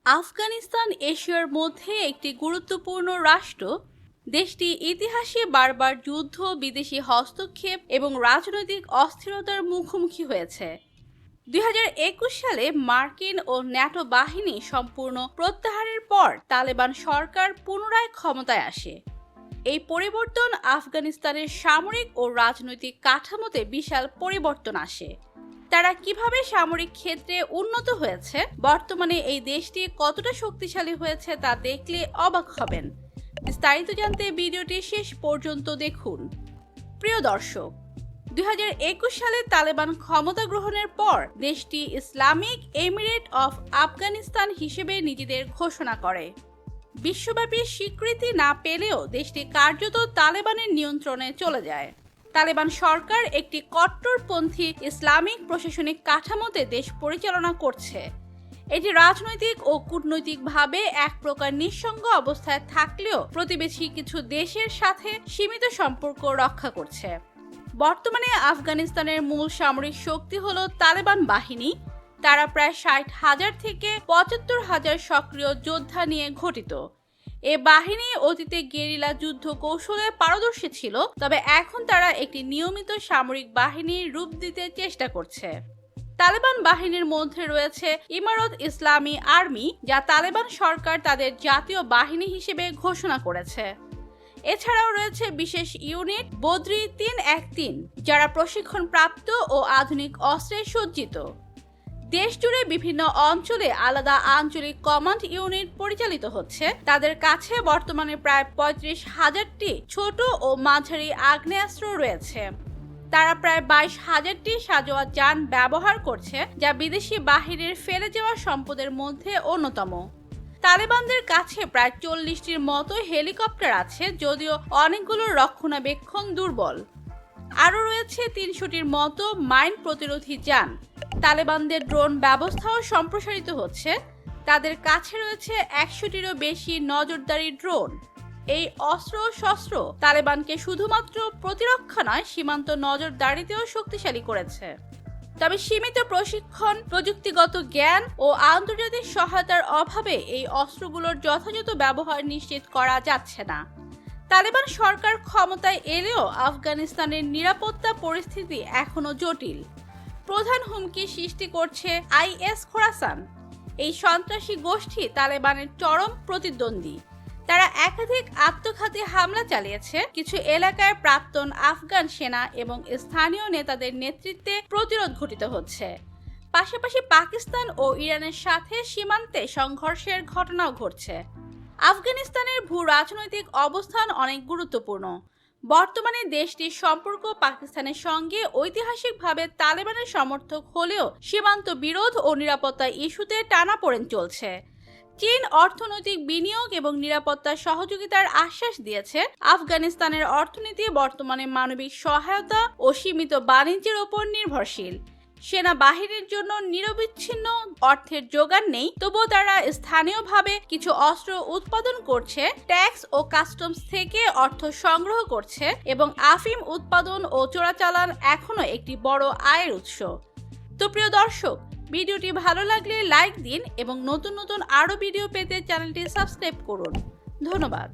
আফগানিস্তান এশিয়ার মধ্যে একটি গুরুত্বপূর্ণ রাষ্ট্র। দেশটি ইতিহাসে বারবার যুদ্ধ, বিদেশি হস্তক্ষেপ এবং রাজনৈতিক অস্থিরতার মুখোমুখি হয়েছে। 2021 সালে মার্কিন ও ন্যাটো বাহিনী সম্পূর্ণ প্রত্যাহারের পর তালেবান সরকার পুনরায় ক্ষমতায় আসে। এই পরিবর্তন আফগানিস্তানের সামরিক ও রাজনৈতিক কাঠামোতে বিশাল পরিবর্তন আসে। তারা কিভাবে সামরিক ক্ষেত্রে উন্নত হয়েছে, বর্তমানে এই দেশটি কতটা শক্তিশালী হয়েছে তা দেখলে অবাক হবেন। বিস্তারিত জানতে ভিডিওটি শেষ পর্যন্ত দেখুন। প্রিয় দর্শক, 2021 সালে তালেবান ক্ষমতা গ্রহণের পর দেশটি ইসলামিক এমিরেট অফ আফগানিস্তান হিসেবে নিজেদের ঘোষণা করে। বিশ্বব্যাপী স্বীকৃতি না পেলেও দেশটি কার্যত তালেবানের নিয়ন্ত্রণে চলে যায়। তালেবান সরকার একটি কট্টরপন্থী ইসলামিক প্রশাসনিক কাঠামোতে দেশ পরিচালনা করছে। এটি রাজনৈতিক ও কূটনৈতিকভাবে এক প্রকার নিঃসঙ্গ অবস্থায় থাকলেও প্রতিবেশী কিছু দেশের সাথে সীমিত সম্পর্ক রক্ষা করছে। বর্তমানে আফগানিস্তানের মূল সামরিক শক্তি হল তালেবান বাহিনী। তারা প্রায় 60,000 থেকে 75,000 সক্রিয় যোদ্ধা নিয়ে গঠিত। এ বাহিনী অতীতে গেরিলা যুদ্ধ কৌশলে পারদর্শী ছিল, তবে এখন তারা একটি নিয়মিত সামরিক বাহিনীর রূপ দিতে চেষ্টা করছে। তালেবান বাহিনীর মধ্যে রয়েছে ইমারত ইসলামী আর্মি, যা তালেবান সরকার তাদের জাতীয় বাহিনী হিসেবে ঘোষণা করেছে। এছাড়াও রয়েছে বিশেষ ইউনিট বদ্রি 313, যারা প্রশিক্ষণপ্রাপ্ত ও আধুনিক অস্ত্রে সজ্জিত। দেশ জুড়ে বিভিন্ন অঞ্চলে আলাদা আঞ্চলিক কমান্ড ইউনিট পরিচালিত হচ্ছে। তাদের কাছে বর্তমানে প্রায় 35,000টি ছোট ও মাঝারি আগ্নেয়াস্ত্র রয়েছে। তারা প্রায় 22,000টি সাঁজোয়া যান ব্যবহার করছে, যা বিদেশি বাহিনীর ফেলে যাওয়া সম্পদের মধ্যে অন্যতম। তালেবানদের কাছে প্রায় 40টির মতো হেলিকপ্টার আছে, যদিও অনেকগুলোর রক্ষণাবেক্ষণ দুর্বল। আরও রয়েছে 300টির মতো মাইন প্রতিরোধী যান। তালেবানদের ড্রোন ব্যবস্থাও সম্প্রসারিত হচ্ছে। তাদের কাছে রয়েছে 100টিরও বেশি নজরদারি ড্রোন। এই অস্ত্র শস্ত্র তালেবানকে শুধুমাত্র প্রতিরক্ষা নয়, সীমান্ত নজরদারিতেও শক্তিশালী করেছে। তবে সীমিত প্রশিক্ষণ, প্রযুক্তিগত জ্ঞান ও আন্তর্জাতিক সহায়তার অভাবে এই অস্ত্রগুলোর যথাযথ ব্যবহার নিশ্চিত করা যাচ্ছে না। তালেবান সরকার ক্ষমতায় এলেও আফগানিস্তানের নিরাপত্তা পরিস্থিতি এখনো জটিল। প্রধান হুমকি সৃষ্টি করছে আইএস খোরাসান। এই সন্ত্রাসী গোষ্ঠী তালেবানের চরম প্রতিদ্বন্দ্বী। তারা একাধিক আত্মঘাতী হামলা চালিয়েছে। কিছু এলাকায় প্রাক্তন আফগান সেনা এবং স্থানীয় নেতাদের নেতৃত্বে প্রতিরোধ ঘটিত হচ্ছে। পাশাপাশি পাকিস্তান ও ইরানের সাথে সীমান্তে সংঘর্ষের ঘটনাও ঘটছে। আফগানিস্তানের ভূ রাজনৈতিক অবস্থান অনেক গুরুত্বপূর্ণ। বর্তমানে দেশটির সম্পর্ক পাকিস্তানের সঙ্গে ঐতিহাসিকভাবে তালেবানের সমর্থক হলেও সীমান্ত বিরোধ ও নিরাপত্তা ইস্যুতে টানাপোড়েন চলছে। চীন অর্থনৈতিক বিনিয়োগ এবং নিরাপত্তা সহযোগিতার আশ্বাস দিয়েছে। আফগানিস্তানের অর্থনীতি বর্তমানে মানবিক সহায়তা ও সীমিত বাণিজ্যের ওপর নির্ভরশীল। সেনাবাহিনীর জন্য নিরবিচ্ছিন্ন অর্থের যোগান নেই, তবুও তারা স্থানীয়ভাবে কিছু অস্ত্র উৎপাদন করছে, ট্যাক্স ও কাস্টমস থেকে অর্থ সংগ্রহ করছে এবং আফিম উৎপাদন ও চোরাচালান এখনো একটি বড় আয়ের উৎস। তো প্রিয় দর্শক, ভিডিওটি ভালো লাগলে লাইক দিন এবং নতুন নতুন আরও ভিডিও পেতে চ্যানেলটি সাবস্ক্রাইব করুন। ধন্যবাদ।